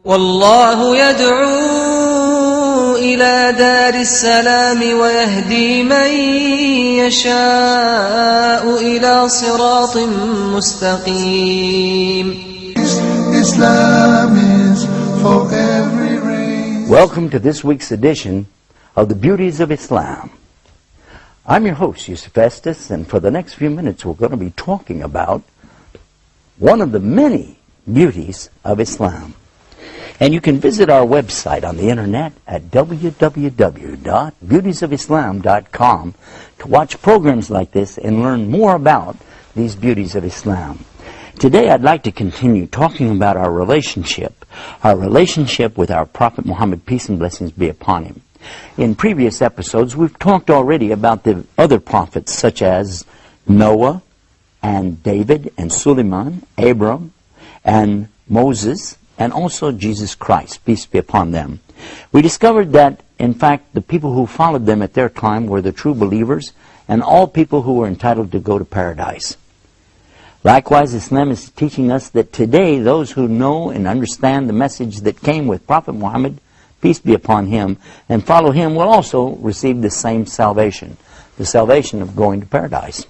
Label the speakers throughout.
Speaker 1: والله يدعو إلى دار السلام ويهدي من يشاء إلى صراط مستقيم. Islam is for every race.
Speaker 2: Welcome to this week's edition of the Beauties of Islam. I'm your host, Yusuf Estes, and for the next few minutes we're going to be talking about one of the many beauties of Islam. And you can visit our website on the internet at www.beautiesofislam.com to watch programs like this and learn more about these beauties of Islam. Today I'd like to continue talking about our relationship with our Prophet Muhammad, peace and blessings be upon him. In previous episodes we've talked already about the other prophets such as Noah and David and Suleiman, Abram and Moses, and also Jesus Christ, peace be upon them. We discovered that, in fact, the people who followed them at their time were the true believers and all people who were entitled to go to paradise. Likewise, Islam is teaching us that today those who know and understand the message that came with Prophet Muhammad, peace be upon him, and follow him will also receive the same salvation, the salvation of going to paradise.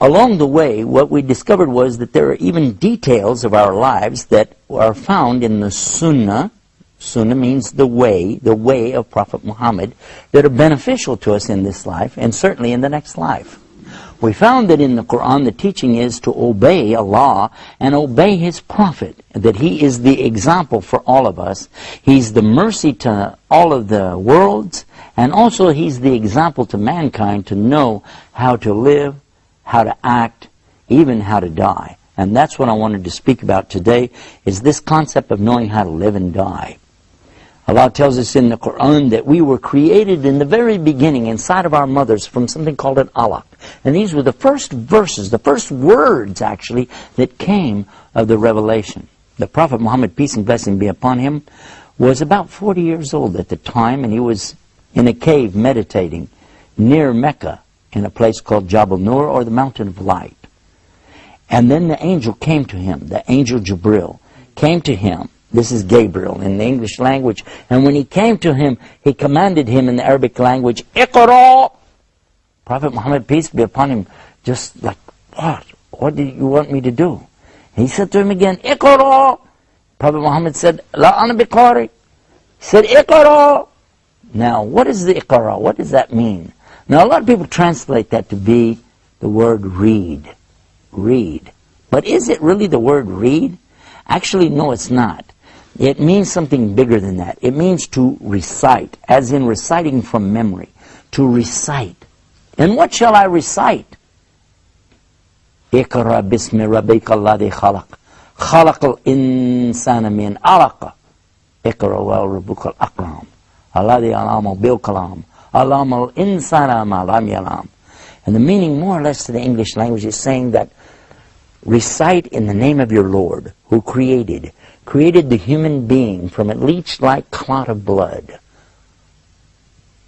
Speaker 2: Along the way, what we discovered was that there are even details of our lives that are found in the Sunnah. Sunnah means the way of Prophet Muhammad, that are beneficial to us in this life and certainly in the next life. We found that in the Quran the teaching is to obey Allah and obey His Prophet, that he is the example for all of us. He's the mercy to all of the worlds, and also he's the example to mankind to know how to live, how to act, even how to die. And that's what I wanted to speak about today, is this concept of knowing how to live and die. Allah tells us in the Quran that we were created in the very beginning inside of our mothers from something called an alaq. And these were the first verses, the first words actually, that came of the revelation. The Prophet Muhammad, peace and blessing be upon him, was about 40 years old at the time, and he was in a cave meditating near Mecca, in a place called Jabal Nur, or the Mountain of Light. And then the angel came to him, the angel Jibril came to him. This is Gabriel in the English language. And when he came to him, he commanded him in the Arabic language, Iqra! Prophet Muhammad, peace be upon him, just like, what? What do you want me to do? And he said to him again, Iqra! Prophet Muhammad said, La ana biqari. He said, Iqra! Now, what is the Iqra? What does that mean? Now, a lot of people translate that to be the word read. Read. But is it really the word read? Actually, no, it's not. It means something bigger than that. It means to recite, as in reciting from memory. To recite. And what shall I recite? Iqra bismi rabbika alladhi khalaq. Khalaqal insana min alaqa. Iqra wa rabbuka al-akram. Alladhi alama bil kalam. And the meaning more or less to the English language is saying that recite in the name of your Lord who created the human being from a leech-like clot of blood.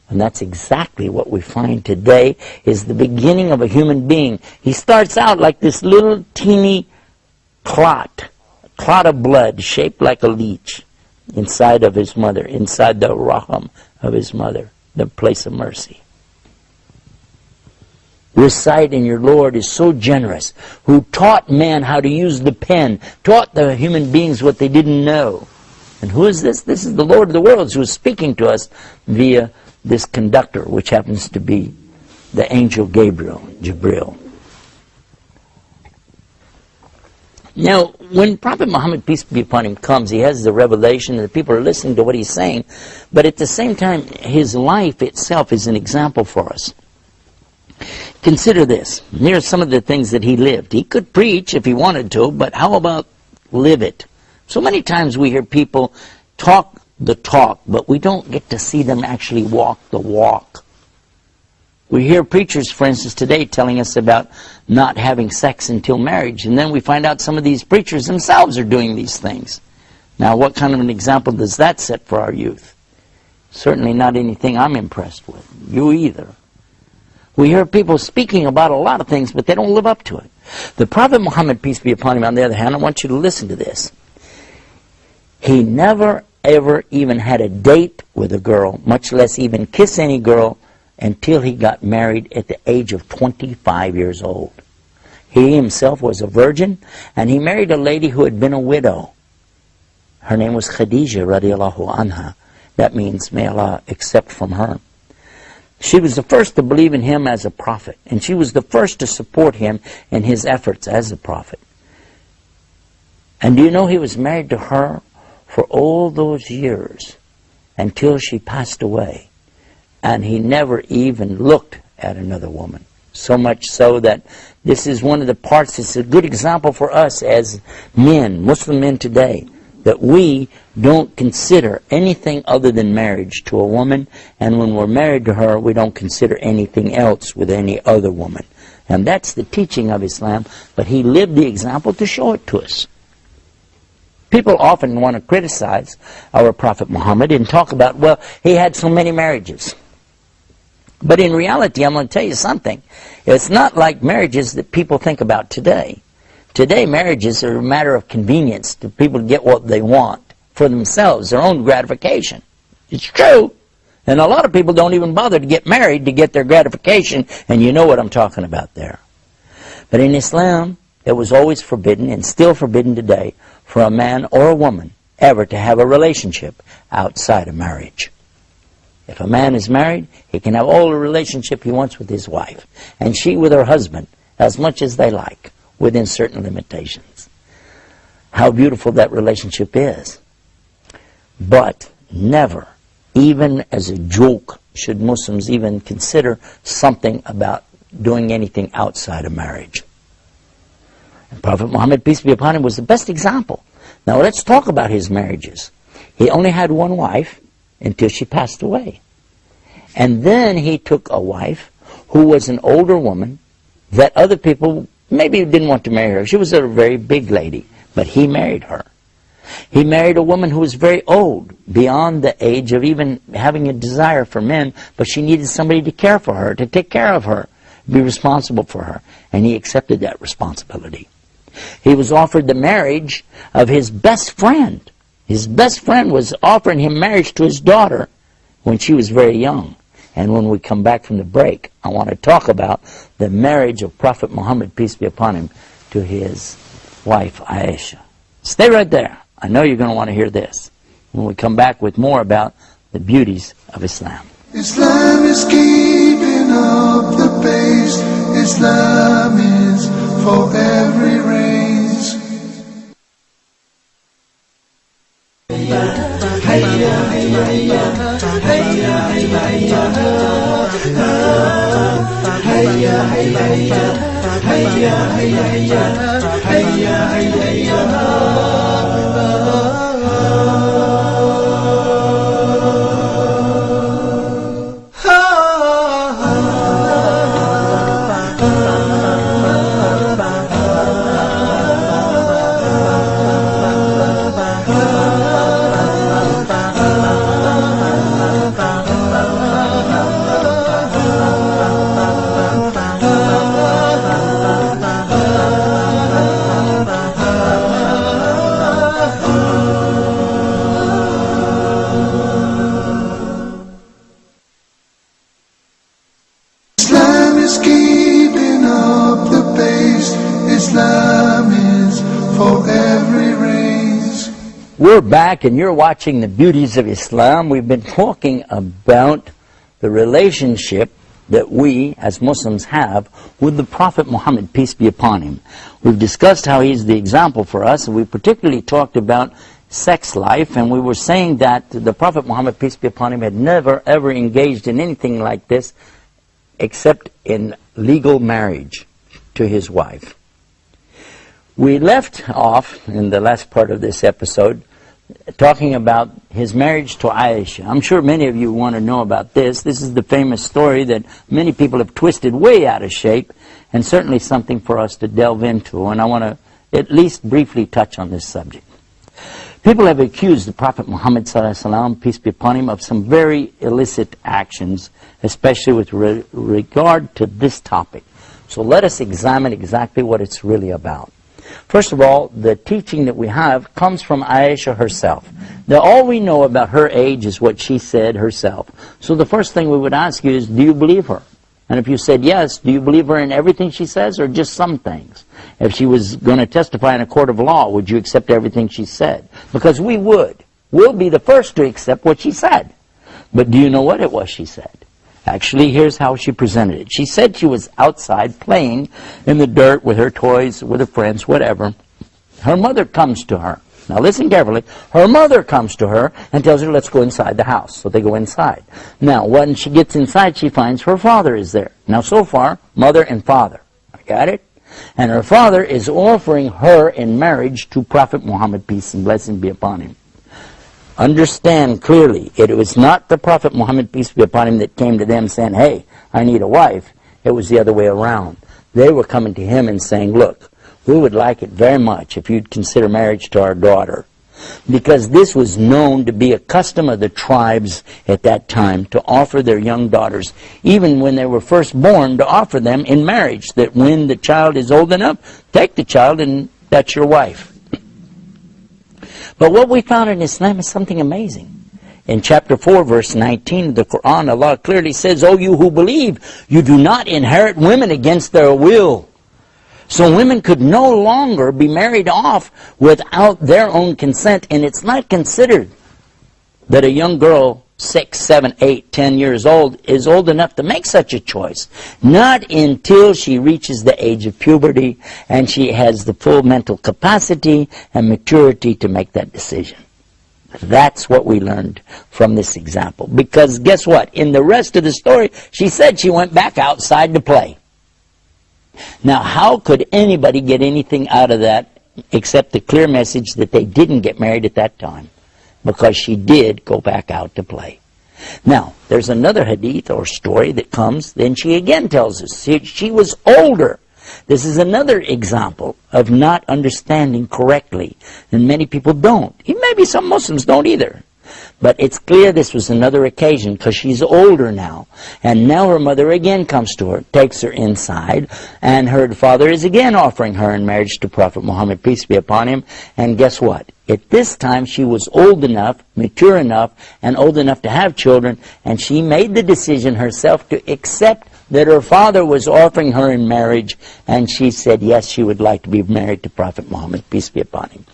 Speaker 2: And that's exactly what we find today is the beginning of a human being. He starts out like this little teeny clot of blood shaped like a leech inside of his mother, inside the raham of his mother, the place of mercy. Recite in your Lord is so generous, who taught man how to use the pen, taught the human beings what they didn't know. And who is this? This is the Lord of the worlds who is speaking to us via this conductor, which happens to be the angel Gabriel, Jibril. Now, when Prophet Muhammad, peace be upon him, comes, he has the revelation and the people are listening to what he's saying, but at the same time, his life itself is an example for us. Consider this. Here are some of the things that he lived. He could preach if he wanted to, but how about live it? So many times we hear people talk the talk, but we don't get to see them actually walk the walk. We hear preachers, for instance, today telling us about not having sex until marriage, and then we find out some of these preachers themselves are doing these things. Now, what kind of an example does that set for our youth? Certainly not anything I'm impressed with. You either. We hear people speaking about a lot of things, but they don't live up to it. The Prophet Muhammad, peace be upon him, on the other hand, I want you to listen to this. He never ever even had a date with a girl, much less even kiss any girl, until he got married at the age of 25 years old. He himself was a virgin, and he married a lady who had been a widow. Her name was Khadija radiallahu anha. That means, may Allah accept from her. She was the first to believe in him as a prophet, and she was the first to support him in his efforts as a prophet. And do you know he was married to her for all those years until she passed away, and he never even looked at another woman. So much so that this is one of the parts, it's a good example for us as men, Muslim men today, that we don't consider anything other than marriage to a woman, and when we're married to her, we don't consider anything else with any other woman. And that's the teaching of Islam, but he lived the example to show it to us. People often want to criticize our Prophet Muhammad and talk about, well, he had so many marriages. But in reality, I'm going to tell you something. It's not like marriages that people think about today. Today, marriages are a matter of convenience to people to get what they want for themselves, their own gratification. It's true. And a lot of people don't even bother to get married to get their gratification, and you know what I'm talking about there. But in Islam, it was always forbidden, and still forbidden today, for a man or a woman ever to have a relationship outside of marriage. If a man is married, he can have all the relationship he wants with his wife, and she with her husband, as much as they like, within certain limitations. How beautiful that relationship is. But never, even as a joke, should Muslims even consider something about doing anything outside of marriage. And Prophet Muhammad, peace be upon him, was the best example. Now let's talk about his marriages. He only had one wife until she passed away. And then he took a wife who was an older woman that other people maybe didn't want to marry her. She was a very big lady, but he married her. He married a woman who was very old, beyond the age of even having a desire for men, but she needed somebody to care for her, to take care of her, be responsible for her, and he accepted that responsibility. He was offered the marriage of his best friend. His best friend was offering him marriage to his daughter when she was very young. And when we come back from the break, I want to talk about the marriage of Prophet Muhammad, peace be upon him, to his wife Aisha. Stay right there. I know you're going to want to hear this when we come back with more about the beauties of Islam.
Speaker 1: Islam is keeping up the pace. Islam is for every race.
Speaker 2: We're back and you're watching the Beauties of Islam. We've been talking about the relationship that we as Muslims have with the Prophet Muhammad, peace be upon him. We've discussed how he's the example for us, and we particularly talked about sex life, and we were saying that the Prophet Muhammad, peace be upon him, had never ever engaged in anything like this except in legal marriage to his wife. We left off in the last part of this episode talking about his marriage to Aisha. I'm sure many of you want to know about this. This is the famous story that many people have twisted way out of shape, and certainly something for us to delve into, and I want to at least briefly touch on this subject. People have accused the Prophet Muhammad ﷺ, peace be upon him, of some very illicit actions, especially with regard to this topic. So let us examine exactly what it's really about. First of all, the teaching that we have comes from Aisha herself. Now, all we know about her age is what she said herself. So the first thing we would ask you is, do you believe her? And if you said yes, do you believe her in everything she says or just some things? If she was going to testify in a court of law, would you accept everything she said? Because we would. We'll be the first to accept what she said. But do you know what it was she said? Actually, here's how she presented it. She said she was outside playing in the dirt with her toys, with her friends, whatever. Her mother comes to her. Now listen carefully. Her mother comes to her and tells her, let's go inside the house. So they go inside. Now, when she gets inside, she finds her father is there. Now, so far, mother and father. Got it? And her father is offering her in marriage to Prophet Muhammad, peace and blessing be upon him. Understand clearly, it was not the Prophet Muhammad, peace be upon him, that came to them saying, hey, I need a wife. It was the other way around. They were coming to him and saying, look, we would like it very much if you'd consider marriage to our daughter. Because this was known to be a custom of the tribes at that time to offer their young daughters, even when they were first born, to offer them in marriage, that when the child is old enough, take the child and that's your wife. But what we found in Islam is something amazing. In chapter 4, verse 19 of the Quran, Allah clearly says, O you who believe, you do not inherit women against their will. So women could no longer be married off without their own consent, and it's not considered that a young girl 6, 7, 8, 10 years old is old enough to make such a choice. Not until she reaches the age of puberty and she has the full mental capacity and maturity to make that decision. That's what we learned from this example. Because guess what? In the rest of the story, she said she went back outside to play. Now, how could anybody get anything out of that except the clear message that they didn't get married at that time? Because she did go back out to play. Now, there's another hadith or story that comes, then she again tells us she was older. This is another example of not understanding correctly, and many people don't. Maybe some Muslims don't either. But it's clear this was another occasion because she's older now. And now her mother again comes to her, takes her inside, and her father is again offering her in marriage to Prophet Muhammad, peace be upon him. And guess what? At this time she was old enough, mature enough, and old enough to have children, and she made the decision herself to accept that her father was offering her in marriage, and she said yes, she would like to be married to Prophet Muhammad, peace be upon him.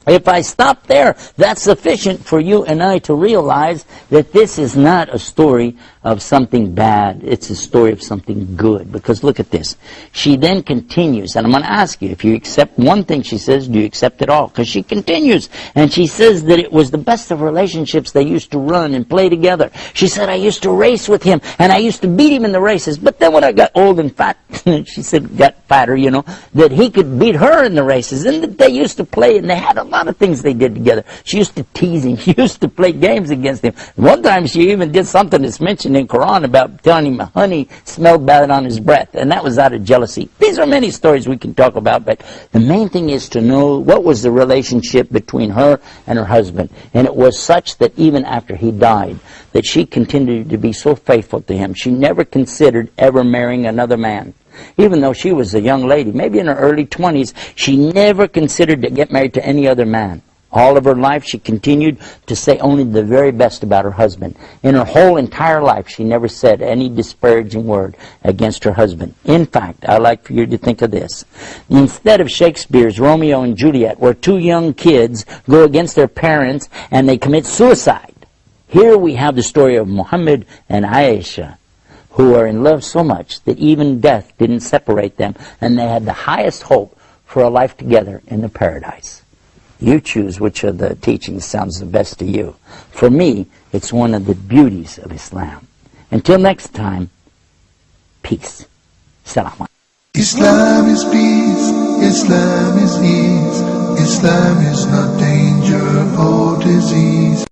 Speaker 2: If I stop there, that's sufficient for you and I to realize that this is not a story of something bad. It's a story of something good. Because look at this. She then continues, and I'm going to ask you, if you accept one thing she says, do you accept it all? Because she continues, and she says that it was the best of relationships. They used to run and play together. She said, I used to race with him, and I used to beat him in the races. But then when I got old and fat, she said, got fatter, you know, that he could beat her in the races. And that they used to play, and they had a lot of things they did together. She used to tease him. She used to play games against him. One time she even did something that's mentioned in Quran about telling him honey smelled bad on his breath, and that was out of jealousy. These are many stories we can talk about, but the main thing is to know what was the relationship between her and her husband. And it was such that even after he died, that she continued to be so faithful to him. She never considered ever marrying another man. Even though she was a young lady, maybe in her early 20s, she never considered to get married to any other man. All of her life, she continued to say only the very best about her husband. In her whole entire life, she never said any disparaging word against her husband. In fact, I'd like for you to think of this. Instead of Shakespeare's Romeo and Juliet, where two young kids go against their parents and they commit suicide, here we have the story of Muhammad and Aisha, who are in love so much that even death didn't separate them, and they had the highest hope for a life together in the paradise. You choose which of the teachings sounds the best to you. For me, it's one of the beauties of Islam. Until next time, peace. Salam.
Speaker 1: Islam is peace, Islam is ease, Islam is not danger or disease.